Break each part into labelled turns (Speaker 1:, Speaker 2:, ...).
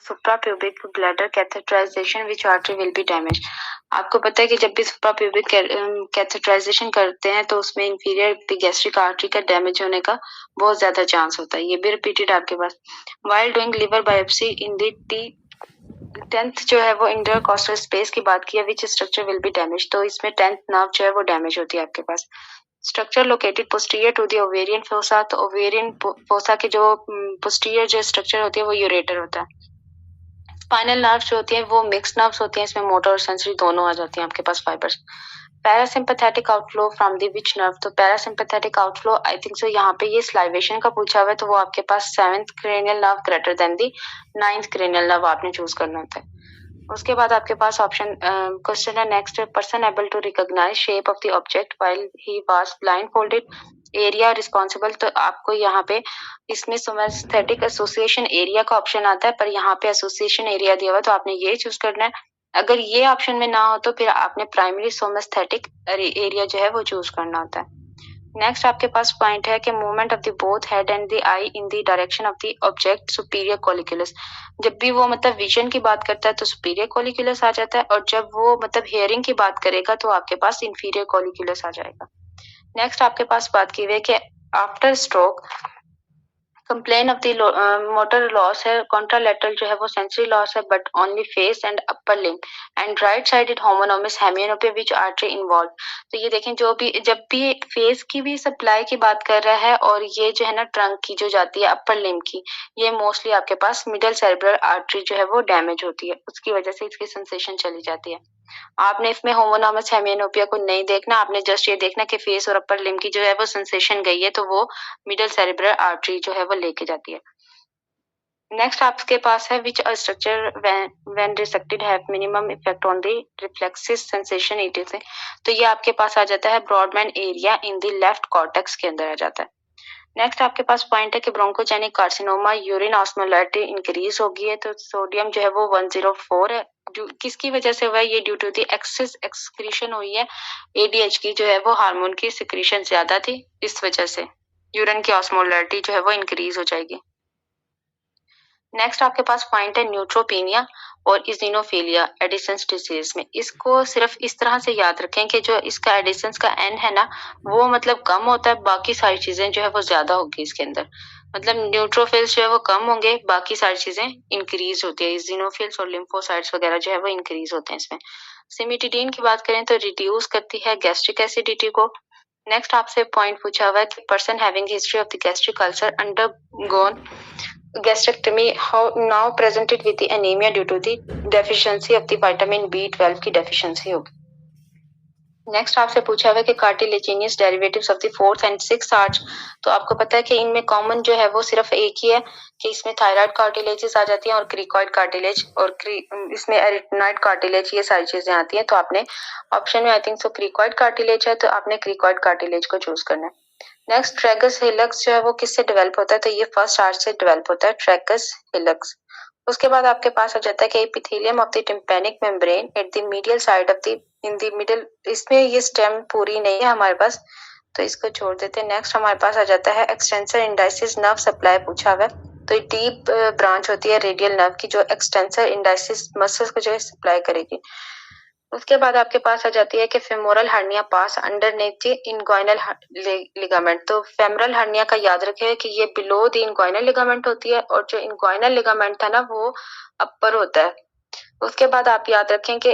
Speaker 1: suprapubic bladder catheterization which artery will be damaged. आपको पता है कि जब भी suprapubic catheterization करते हैं तो उसमें inferior gastric artery का डैमेज होने का बहुत ज्यादा चांस होता है. ये भी रिपीटेड आपके पास. While doing liver biopsy in the tenth जो है वो इंटरकोस्टल स्पेस की बात की है which structure will be damage. तो इसमें टेंथ नर्व जो है वो डैमेज होती है आपके पास. Structure located posterior to the ovarian fossa. तो ओवेरियन फोसा की जो पोस्टीरियर जो स्ट्रक्चर होती है वो यूरेटर होता है. स्पाइनल नर्व जो होती है वो मिक्स नर्व्स होती हैं. इसमें मोटर और सेंसरी दोनों आ जाती हैं आपके पास fibres. Parasympathetic outflow from the which nerve. तो parasympathetic outflow I think so यहाँ पे ये स्लाइवेशन का पूछा हुआ है तो वो आपके पास 7th cranial nerve greater than the 9th cranial nerve आपने चूज करना होता है. उसके बाद आपके पास ऑप्शन क्वेश्चन है next. Person able to recognise shape of the object while he was blindfolded. Area responsible. तो आपको यहाँ पे इसमें सोमेस्थेटिक एसोसिएशन एरिया का ऑप्शन आता है पर यहाँ पे एसोसिएशन एरिया दिया हुआ तो आपने ये चूज करना है. अगर ये ऑप्शन में ना हो तो फिर आपने प्राइमरी सोमेस्थेटिक एरिया जो है वो चूज करना होता है. नेक्स्ट आपके पास पॉइंट है कि movement of the both head and the eye in the direction of the object superior colliculus. जब भी वो मतलब विजन की बात करता है तो सुपीरियर कॉलिक्यूलस आ जाता है और जब वो मतलब हियरिंग की बात करेगा तो आपके पास इंफीरियर कॉलिक्यूलस आ जाएगा. नेक्स्ट आपके पास बात की हुई है कि after stroke complain of the motor loss है. कॉन्ट्रालेटरल जो है वो सेंसरी लॉस है but only face and upper limb and right sided homonymous hemianopia which artery involve. तो ये देखें जो भी जब भी फेस की भी सप्लाई की बात कर रहा है और ये जो है ना ट्रंक की जो जाती है अपर लिम्ब की ये मोस्टली आपके पास मिडल सेरेब्रल आर्टरी जो है वो डैमेज होती है. उसकी वजह से इसकी सेंसेशन चली जाती है. आपने इसमें होमोनोमस हेमियोनोपिया को नहीं देखना. आपने जस्ट ये देखना कि फेस और अपर लिम्ब की जो है वो सेंसेशन गई है तो वो मिडल सेरेब्रल आर्टरी जो है वो लेके जाती है. नेक्स्ट आपके पास है which structure when resected have minimum effect on the reflexes sensation it is. तो ये आपके पास आ जाता है broadband area in the left cortex के अंदर आ जाता है. नेक्स्ट आपके पास पॉइंट है कि bronchogenic carcinoma urine osmolarity increase होगी है. तो सोडियम जो है वो 104 है. किसकी वजह से हुआ है ये due to the excess excretion हुई है. एडीएच की जो है वो हार्मोन की सिक्रीशन ज्यादा थी इस वजह से यूरिन की ऑस्मोलैरिटी जो है वो इंक्रीज हो जाएगी. नेक्स्ट आपके पास पॉइंट है न्यूट्रोपीनिया और इजिनोफीलिया एडिसन्स डिजीज में. इसको सिर्फ इस तरह से याद रखें कि जो इसका एडिसन्स का एन है ना वो मतलब कम होता है. बाकी सारी चीजें जो है वो ज्यादा होगी इसके अंदर. मतलब न्यूट्रोफिल्स जो है वो कम होंगे बाकी सारी चीजें इंक्रीज होती है. इजिनोफिल्स और लिम्फोसाइट्स वगैरह जो है वो इंक्रीज होते हैं इसमें. सिमिटिडीन की बात करें तो रिड्यूस करती है गैस्ट्रिक एसिडिटी को. नेक्स्ट आपसे पॉइंट पूछा हुआ है कि person having history of the gastric ulcer undergone gastrectomy how now presented with the anemia due to the deficiency of the vitamin B12 की deficiency होगी. नेक्स्ट आपसे पूछा हुआ है कि cartilaginous derivatives of the fourth and sixth arch. तो आपको पता है कि इनमें कॉमन जो है वो सिर्फ एक ही है कि इसमें थायराइड कार्टिलेजेस आ जाती हैं और क्रिकॉइड कार्टिलेज और इसमें एरिटनॉइड कार्टिलेज ये सारी चीजें आती हैं. तो आपने ऑप्शन में आई थिंक सो क्रिकॉइड कार्टिलेज है तो आपने क्रिकॉइड कार्टिलेज को चूज करना है. नेक्स्ट ट्रैगस हिलक्स जो है वो किससे डेवलप होता है. तो ये फर्स्ट आर्च से डेवलप होता है ट्रैगस हिलक्स. उसके बाद आपके पास आ जाता है कि epithelium of the tympanic membrane at the medial side of the in the middle. इसमें ये स्टेम पूरी नहीं है हमारे पास तो इसको छोड़ देते हैं. नेक्स्ट हमारे पास आ जाता है एक्सटेंसर इंडाइसिस नर्व सप्लाई पूछा हुआ है. तो डीप ब्रांच होती है रेडियल नर्व की जो एक्सटेंसर इंडाइसिस मसल्स को जो है सप्लाई करेगी. उसके बाद आपके पास आ जाती है कि फेमोरल हर्निया पास अंडरनेथ इनग्वाइनल लिगामेंट. तो फेमोरल हर्निया का याद रखें कि ये बिलो द इनग्वाइनल लिगामेंट होती है और जो इनग्वाइनल लिगामेंट था ना वो अपर होता है. उसके बाद आप याद रखें कि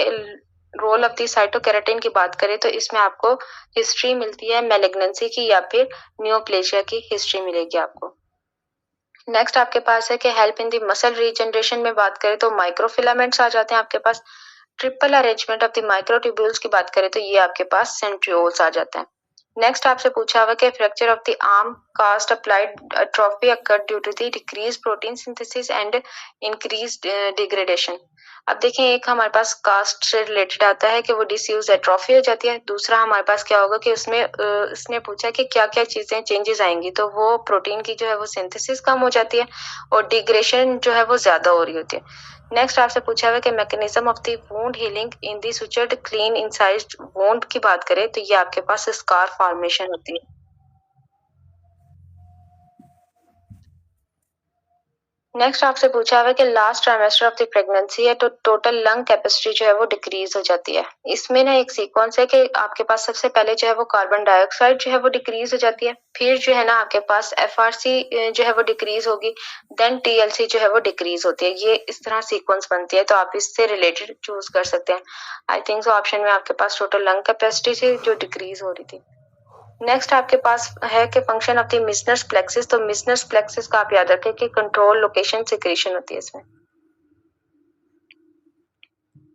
Speaker 1: रोल ऑफ द साइटोकेराटिन की बात करें तो इसमें आपको हिस्ट्री मिलती है मैलिग्नेंसी की या फिर नियोप्लेजिया की हिस्ट्री मिलेगी आपको. नेक्स्ट आपके पास है कि help in the muscle regeneration में बात करें तो माइक्रोफिलामेंट्स आ जाते हैं आपके पास. Triple arrangement of the microtubules की बात करें तो ये आपके पास सेंट्रियोल्स आ जाते हैं. नेक्स्ट आपसे पूछा हुआ कि fracture of the arm cast applied atrophy occur due to the decrease protein synthesis and increase degradation. अब देखें एक हमारे पास कास्ट से रिलेटेड आता है कि वो डिसयूज एट्रोफी हो जाती है. दूसरा हमारे पास क्या होगा कि उसमें इसने पूछा कि क्या क्या चीजें चेंजेस आएंगी. तो वो प्रोटीन की जो है वो सिंथेसिस कम हो जाती है और डिग्रेडेशन जो है वो ज्यादा हो रही होती है. नेक्स्ट आपसे पूछा हुआ है कि mechanism of the wound healing in the sutured clean incised wound की बात करें तो ये आपके पास स्कार फॉर्मेशन होती है. नेक्स्ट आपसे पूछा हुआ है कि last trimester of the pregnancy है तो टोटल लंग कैपेसिटी जो है वो डिक्रीज हो जाती है। इसमें ना एक सीक्वेंस है कि आपके पास सबसे पहले जो है वो कार्बन डाइऑक्साइड जो है वो डिक्रीज हो जाती है, फिर जो है ना आपके पास एफआरसी जो है वो डिक्रीज होगी, देन टीएलसी जो है वो डिक्रीज होती है। ये इस तरह सीक्वेंस बनती है, तो आप इससे रिलेटेड चूज कर सकते हैं। आई थिंक सो ऑप्शन में आपके पास टोटल लंग कैपेसिटी से जो डिक्रीज हो रही थी। नेक्स्ट आपके पास है कि फंक्शन ऑफ द मिसनस प्लेक्सिस, तो मिसनस प्लेक्सिस का आप याद रखें कि कंट्रोल लोकेशन सिक्रेशन होती है इसमें।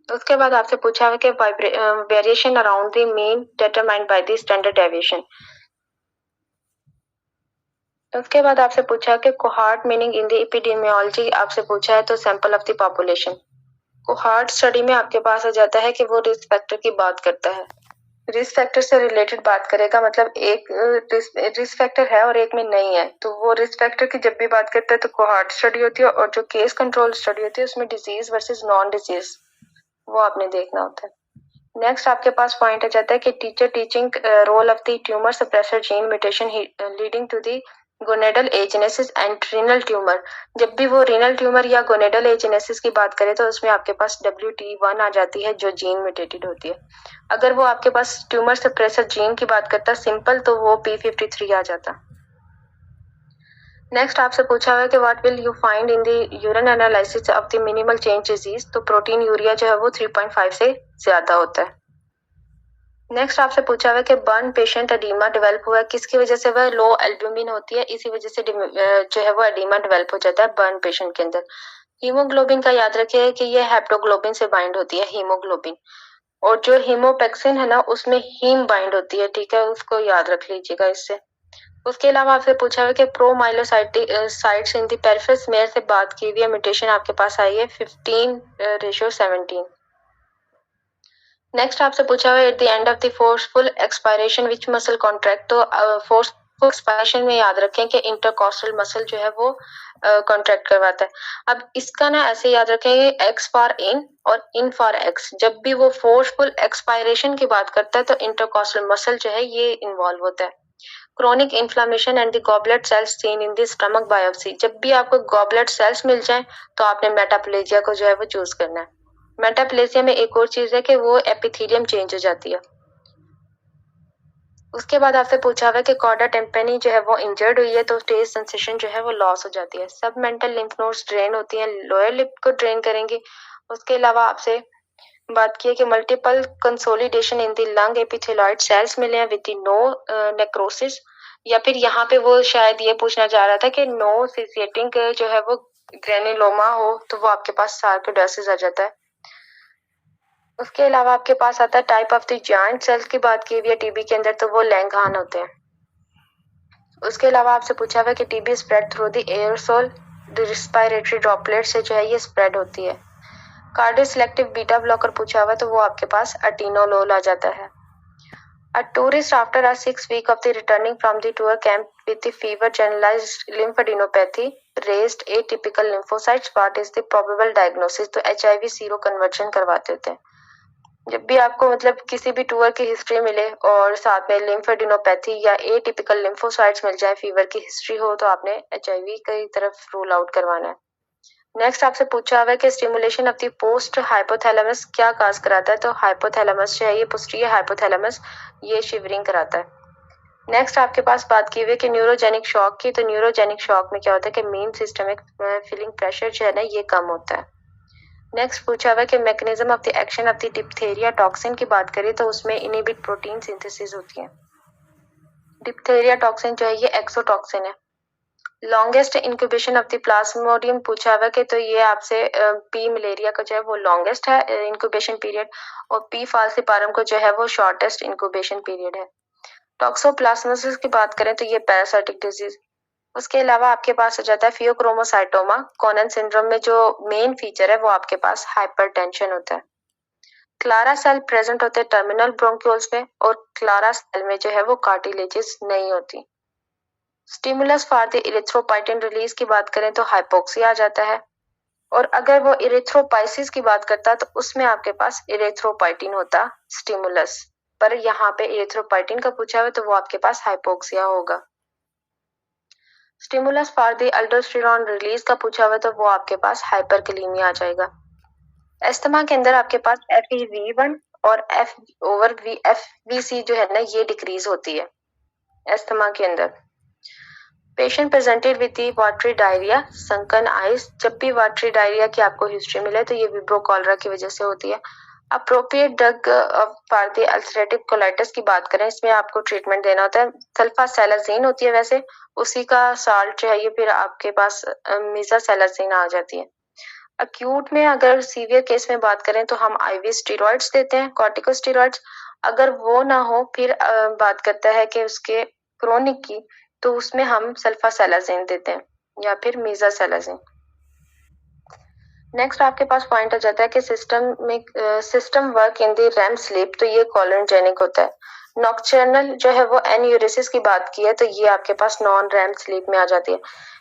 Speaker 1: तो उसके बाद आपसे पूछा है कि variation around the mean determined by the standard deviation. उसके बाद आपसे पूछा कि cohort meaning in the epidemiology आपसे पूछा है, तो sample of the population. Cohort study में आपके पास आ जाता है कि वो रिस्क फैक्टर की बात करता है, रिस्क फैक्टर से रिलेटेड बात करेगा, मतलब एक रिस्क फैक्टर है और एक में नहीं है, तो वो रिस्क फैक्टर की जब भी बात करता है तो कोहार्ट स्टडी होती है, और जो केस कंट्रोल स्टडी होती है उसमें डिजीज वर्सेस नॉन डिजीज वो आपने देखना होता है। नेक्स्ट आपके पास पॉइंट आ जाता है कि teacher teaching role of the tumour suppressor gene mutation leading to the gonadal agenesis and renal tumour. जब भी वो रीनल ट्यूमर या गोनेडल एजेनेसिस की बात करें तो उसमें आपके पास WT1 आ जाती है जो जीन म्यूटेटेड होती है। अगर वो आपके पास ट्यूमर सप्रेसर जीन की बात करता सिंपल, तो वो P53 आ जाता। नेक्स्ट आपसे पूछा हुआ है कि what will you find in the urine analysis of the minimal change disease, तो प्रोटीन यूरिया जो है वो 3.5 से ज्यादा होता है। नेक्स्ट आपसे पूछा हुआ है कि बर्न पेशेंट एडीमा डेवलप हुआ है, किसकी वजह से? वह लो एल्ब्यूमिन होती है, इसी वजह से जो है वो एडीमा डेवलप हो जाता है बर्न पेशेंट के अंदर। हीमोग्लोबिन का याद रखिए कि ये हेप्टोग्लोबिन से बाइंड होती है हीमोग्लोबिन, और जो हीमोपेक्सिन है ना उसमें हीम बाइंड होती है, ठीक है, उसको याद रख लीजिएगा इससे। उसके अलावा आपसे पूछा है कि प्रोमाइलोसाइट्स इन द पेरिफेरल स्मेयर से बात की हुई है, म्यूटेशन आपके पास आई है 15:17। नेक्स्ट आपसे पूछा हुआ है at the end of the forceful expiration which muscle contract, तो फोर्सफुल एक्सपायरेशन में याद रखें कि इंटरकॉस्टल मसल जो है वो कॉन्ट्रैक्ट करवाता है। अब इसका ना ऐसे याद रखेंगे एक्स फॉर इन और इन फॉर एक्स, जब भी वो फोर्सफुल एक्सपायरेशन की बात करता है तो इंटरकॉस्टल मसल जो है ये इन्वॉल्व होता है। Chronic inflammation and the goblet cells seen in the stomach biopsy, जब भी आपको गॉबलेट सेल्स मिल जाए तो आपने मेटाप्लेजिया को जो है वो चूज करना है। मेटाप्लेजिया में एक और चीज है कि वो एपिथेलियम चेंज हो जाती है। उसके बाद आपसे पूछा हुआ है कि कॉर्डा टेम्पेनी जो है वो इंजर्ड हुई है तो टेस्ट सेंसेशन जो है वो लॉस हो जाती है। सब मेंटल लिम्फ नोड्स ड्रेन होती हैं, लोअर लिप को ड्रेन करेंगे। उसके अलावा आपसे बात की है कि multiple consolidation in the lung epithelioid cells मिले हैं विद नो नेक्रोसिस, या फिर यहाँ पे वो शायद ये पूछना चाह रहा था कि नो सिसिएटिंग जो है वो ग्रेनुलोमा हो तो वो आपके पास सार्कोइडोसिस आ जाता है। उसके अलावा आपके पास आता है type of the joint cells की बात की हुई है टीबी के अंदर, तो वो लैंगहान होते हैं। उसके अलावा आपसे पूछा हुआ है कि TB spread through the aerosol, the respiratory droplet से जो है ये स्प्रेड होती है। कार्डियो सिलेक्टिव बीटा ब्लॉकर पूछा हुआ है तो वो आपके पास अटीनोलोल आ जाता है। A tourist after a 6 week of the returning from the tour camp with the fever, generalized lymphadenopathy, raised atypical lymphocytes, what is the probable diagnosis? तो HIV सीरो कन्वर्जन करवाते होते हैं। जब भी आपको मतलब किसी भी टूर की हिस्ट्री मिले और साथ में लिम्फेडिनोपैथी या एटिपिकल लिम्फोसाइट्स मिल जाए, फीवर की हिस्ट्री हो, तो आपने HIV की तरफ रूल आउट करवाना है। नेक्स्ट आपसे पूछा हुआ है कि stimulation of the post hypothalamus क्या काज कराता है, तो हाइपोथैलेमस जो है ये पोस्टीरियर हाइपोथैलेमस ये शिवरिंग कराता है। नेक्स्ट आपके पास बात की हुई है कि न्यूरोजेनिक शॉक की, तो न्यूरोजेनिक शॉक में क्या होता है कि मेन सिस्टमिक फीलिंग प्रेशर जो है ना ये कम होता है। नेक्स्ट पूछा हुआ है कि mechanism of the action of the diphtheria toxin की बात करें तो उसमें इनहिबिट प्रोटीन सिंथेसिस होती है। डिप्थेरिया टॉक्सिन जो है ये एक्सोटॉक्सिन है। Longest incubation of the Plasmodium पूछा हुआ कि, तो ये आपसे पी मलेरिया का जो है वो लॉन्गेस्ट है इंक्यूबेशन पीरियड, और पी फाल्सिपारम को जो है वो शॉर्टेस्ट इंक्यूबेशन पीरियड है। टॉक्सोप्लाज्मोसिस की बात करें तो ये पैरासाइटिक डिजीज। उसके अलावा आपके पास आ जाता है फियोक्रोमोसाइटोमा। कॉनन सिंड्रोम में जो मेन फीचर है वो आपके पास हाइपरटेंशन होता है। क्लारा सेल प्रेजेंट होते हैं टर्मिनल ब्रोंक्यूल्स में, और क्लारा सेल में जो है वो कार्टिलेजेस नहीं होती। स्टिमुलस फॉर द इरिथ्रोपाइटिन रिलीज की बात करें तो हाइपोक्सिया आ जाता है, और अगर वो इरिथ्रोपाइसिस की बात करता तो उसमें आपके पास इरिथ्रोपाइटिन होता स्टिमुलस, पर यहाँ पे इरिथ्रोपाइटिन का पूछा हुआ तो वो आपके पास हाइपोक्सिया होगा। स्टिमुलस फॉर द अल्डोस्टेरोन रिलीज का पूछा हुआ तो वो आपके पास हाइपरकैलेमिया आ जाएगा। एस्थमा के अंदर आपके पास FeV1 और FVC जो है ना ये डिक्रीज होती है एस्थमा के अंदर। Patient presented with the watery diarrhoea, sunken eyes. जब भी वाटरी डायरिया की आपको हिस्ट्री मिले तो ये विब्रो कॉलरा की वजह से होती है। Appropriate drug for the ulcerative colitis की बात करें, इसमें आपको ट्रीटमेंट देना होता है, सल्फासेलाजीन होती है वैसे, उसी का साल्ट चाहिए, फिर आपके पास मीज़ासेलाजीन आ जाती है। अक्यूट में अगर सीवियर केस में बात करें तो हम IV स्टेरॉइड्स देते हैं, कॉर्टिकोस्टेरॉइड्स। अगर वो ना हो फिर बात करता है कि उसके क्रोनिक की, तो उसमें हम सल्फासेलाजीन देते हैं या फिर मीज़ासेलाजीन। नेक्स्ट आपके पास पॉइंट आ जाता है कि system work in the REM sleep, तो ये कोलिनर्जिक होता है। नॉक्टर्नल जो है वो एन्यूरेसिस की बात की है तो ये आपके पास नॉन रैम स्लीप में आ जाती है।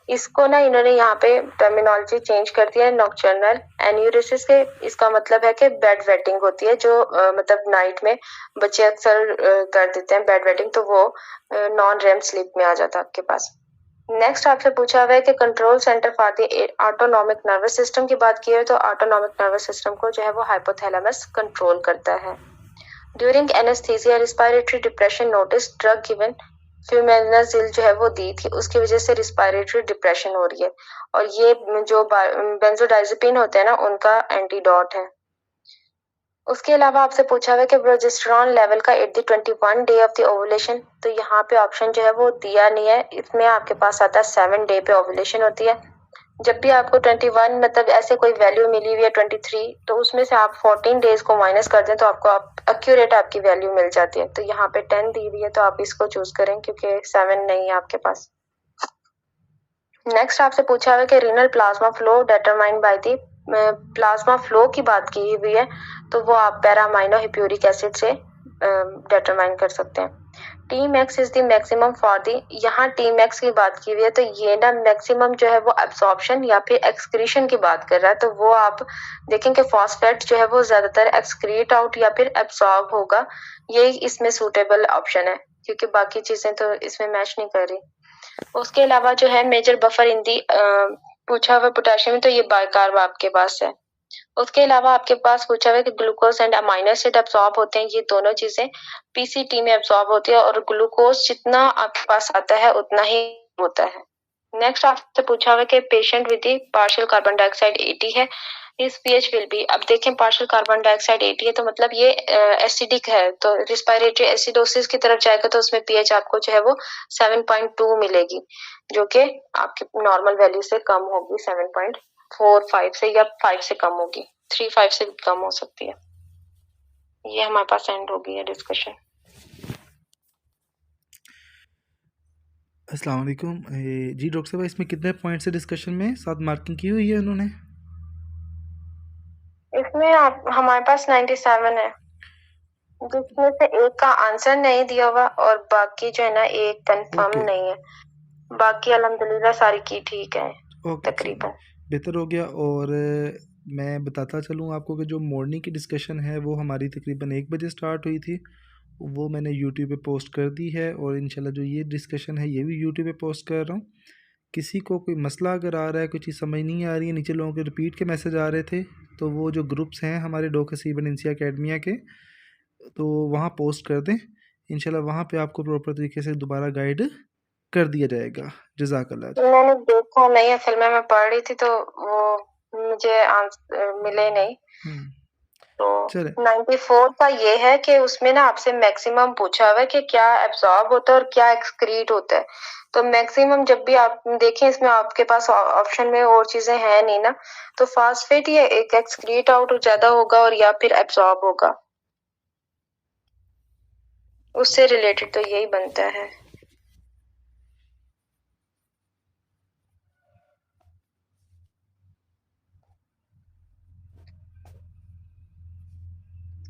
Speaker 1: इसको ना इन्होंने यहाँ पे टर्मिनोलॉजी चेंज कर दिया है नॉक्टर्नल एन्यूरेसिस के। इसका मतलब है कि बेड वेटिंग होती है जो मतलब नाइट में बच्चे अक्सर कर देते हैं बेड वेटिंग, तो वो नॉन रैम स्लीप में आ जाता है आपके पास। नेक्स्ट आपसे पूछा हुआ है कि control centre for the autonomic nervous system की बात की है तो ऑटोनॉमिक नर्वस सिस्टम को जो है वो हाइपोथैलेमस कंट्रोल करता है। During anaesthesia respiratory depression notice drug given flumazenil जो है वो दी थी, उसकी वजह से रिस्पायरेटरी डिप्रेशन हो रही है और ये जो बेंजोडाइजेपिन होते हैं ना उनका एंटीडोट है। उसके अलावा आपसे पूछा हुआ है कि प्रोजेस्टेरॉन लेवल का at the 21 day of the ovulation, तो यहाँ पे ऑप्शन जो है वो दिया नहीं है, इसमें आपके पास आता है 7 डे पे ओवुलेशन होती है। जब भी आपको 21 मतलब ऐसे कोई वैल्यू मिली हुई है 23, तो उसमें से आप 14 डेज को माइनस कर दें तो आपको एक्यूरेट आपकी वैल्यू मिल जाती है। तो यहाँ पे 10 दी हुई है तो आप इसको चूज करें क्योंकि 7 नहीं है आपके पास। नेक्स्ट आपसे पूछा हुआ है कि renal plasma flow determined by the, plasma flow की बात की हुई है तो वो आप पैरामाइनो हिप्यूरिक एसिड से डिटरमाइन कर सकते हैं। Tmax is the maximum for the, यहाँ Tmax की बात की हुई है तो ये ना मैक्सिमम जो है वो एब्सॉर्प्शन या फिर एक्सक्रीशन की बात कर रहा है, तो वो आप देखें कि फॉस्फेट जो है वो ज्यादातर एक्सक्रीट आउट या फिर एब्सॉर्ब होगा, ये इसमें सूटेबल ऑप्शन है क्योंकि बाकी चीजें तो इसमें मैच नहीं कर रही। उसके अलावा जो है मेजर बफर इन दी पूछा हुआ पोटेशियम, तो ये बाइकार्ब आपके पास है। उसके अलावा आपके पास पूछा हुआ है कि glucose and amino acid absorb होते हैं, ये दोनों चीजें PCT में एब्सॉर्ब होती है और ग्लूकोज जितना आपके पास आता है उतना ही होता है। नेक्स्ट आपसे पूछा हुआ है कि patient with partial carbon dioxide 80 है, इस pH विल बी, अब देखें पार्शियल कार्बन डाइऑक्साइड 80 है तो मतलब ये एसिडिक है, तो रिस्पायरेटरी एसिडोसिस की तरफ जाएगा तो उसमें pH आपको जो है वो 7.2 मिलेगी, जो कि आपके नॉर्मल वैल्यू से कम होगी, 7.45 से या 5 से कम होगी, 3.5 से भी कम हो सकती है। ये हमारे पास एंड हो गई है डिस्कशन।
Speaker 2: अस्सलाम वालेकुम जी डॉक्टर साहब, इसमें कितने पॉइंट्स है डिस्कशन में? 7 मार्किंग की हुई है उन्होंने?
Speaker 1: इसमें आप हमारे पास 97 है, जिसमें से एक का आंसर नहीं दिया हुआ और बाकी जो है ना एक कंफर्म नहीं है, बाकी अल्हम्दुलिल्लाह सारी की ठीक है तकरीबन।
Speaker 2: बेहतर हो गया। और मैं बताता चलूँ आपको कि जो मॉर्निंग की डिस्कशन है वो हमारी तकरीबन 1 बजे स्टार्ट हुई थी, वो मैंने यूट्यूब पे पोस्ट कर दी है और इंशाल्लाह जो ये डिस्कशन है ये भी यूट्यूब पे पोस्ट कर रहा हूँ। किसी को कोई मसला अगर आ रहा है, कोई चीज़ समझ नहीं आ रही है, नीचे लोगों के रिपीट के मैसेज आ रहे थे, तो वो जो ग्रुप्स हैं हमारे डॉक्टर सीबन इंसिया अकेडमिया के, तो वहाँ पोस्ट कर दें, इंशाल्लाह वहाँ पे आपको प्रॉपर तरीके से दोबारा गाइड कर दिया जाएगा। जज़ाकल्लाह।
Speaker 1: मैंने देखा नहीं, असल में मैं पढ़ रही थी तो वो मुझे मिले नहीं। तो 94 का ये है कि उसमें ना आपसे मैक्सिमम पूछा हुआ है कि क्या एब्सॉर्ब होता है और क्या एक्सक्रीट होता है, तो मैक्सिमम जब भी आप देखें इसमें आपके पास ऑप्शन में और चीजें हैं नहीं ना, तो फास्फेट ये एक एक्सक्रीट आउट ज्यादा होगा और या फिर एब्सॉर्ब होगा, उससे रिलेटेड तो यही बनता है।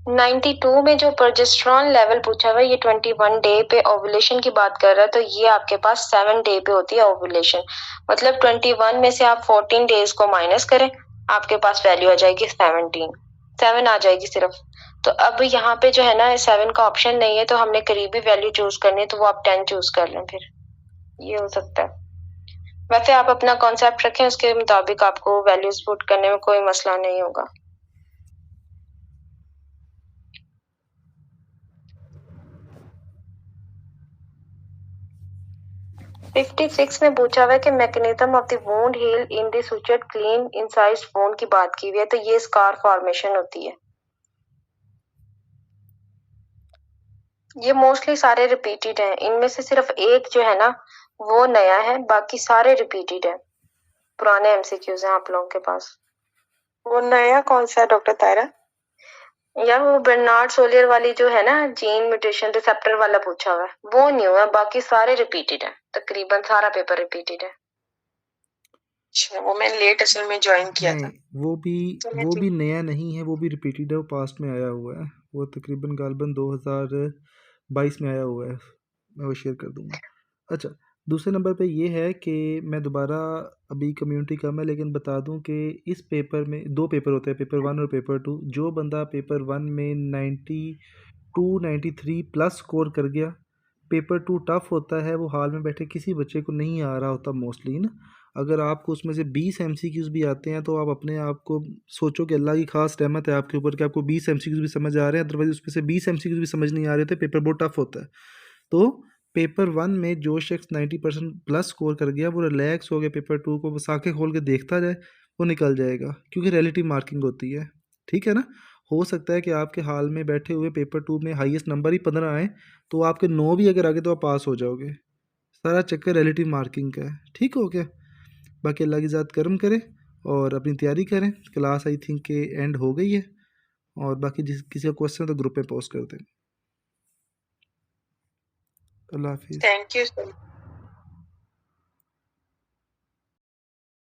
Speaker 1: नाइन्टी टू में जो प्रोजेस्टेरॉन लेवल पूछा हुआ है ये 21 डे पे ओवुलेशन की बात कर रहा है, तो ये आपके पास 7 डे पे होती है ओवुलेशन, मतलब 21 में से आप 14 डेज को माइनस करें, आपके पास वैल्यू आ जाएगी 7 आ जाएगी सिर्फ। तो अब यहाँ पे जो है ना 7 का ऑप्शन नहीं है, तो हमने करीबी वैल्यू चूज करनी है, तो वो आप 10 चूज कर लें, फिर ये हो सकता है। वैसे आप अपना कॉन्सेप्ट रखें, उसके मुताबिक आपको वैल्यूज पुट करने में कोई मसला नहीं होगा। 56 में पूछा हुआ है कि mechanism of the wound heal in the sutured clean incised wound की बात की हुई है, तो ये स्कार फॉर्मेशन होती है। ये मोस्टली सारे रिपीटेड हैं, इनमें से सिर्फ एक जो है ना वो नया है, बाकी सारे रिपीटेड हैं, पुराने एमसीक्यूज हैं आप लोगों के पास। वो नया कौन सा है डॉक्टर तायरा? यार वो बर्नार्ड सोलियर वाली जो है ना जीन म्यूटेशन रिसेप्टर वाला पूछा हुआ है, वो न्यू है, बाकी सारे रिपीटेड है, तकरीबन सारा पेपर रिपीटेड है। अच्छा, वो मैं लेट असल में ज्वाइन किया था।
Speaker 2: नहीं, वो भी नया नहीं है, वो भी रिपीटेड है, वो पास्ट में आया हुआ है, वो तकरीबन गालबन 2022 में आया हुआ है, मैं वो शेयर कर दूंगा। अच्छा, दूसरे नंबर पे ये है कि मैं दोबारा, अभी कम्युनिटी कम है लेकिन बता दूं कि इस पेपर में 2 पेपर होते हैं, पेपर 1 और पेपर 2। जो बंदा पेपर 1 में 93 प्लस स्कोर कर गया, पेपर 2 टफ होता है, वो हाल में बैठे किसी बच्चे को नहीं आ रहा होता मोस्टली ना। अगर आपको उसमें से 20 एमसीक्यूज़ भी आते हैं तो आप अपने आप को सोचो कि अल्लाह की खास रहमत है आपके ऊपर कि आपको 20 एमसीक्यूज़ भी समझ आ रहे हैं, अदरवाइज उसमें से 20 एमसीक्यूज़ भी समझ नहीं आ रहे थे, पेपर बहुत टफ होता है। तो पेपर 1 में जो शख्स 90% प्लस स्कोर कर गया, वो रिलैक्स हो गया, पेपर 2 को बस आंखें खोल के देखता जाए, वो निकल जाएगा, क्योंकि रिलेटिव मार्किंग होती है। ठीक है ना? हो सकता है कि आपके हाल में बैठे हुए पेपर 2 में हाईएस्ट नंबर ही 15 आए, तो आपके 9 भी अगर आ गए तो आप पास हो जाओगे। सारा चक्कर रिलेटिव मार्किंग का है। ठीक हो गया? बाकी अल्लाह की ज़ात करम करे और अपनी तैयारी करें। क्लास आई थिंक के एंड हो गई है, और बाकी जिस किसी का क्वेश्चन है तो ग्रुप में पोस्ट कर दें। अल्लाह हाफिज़।
Speaker 1: Thank you sir.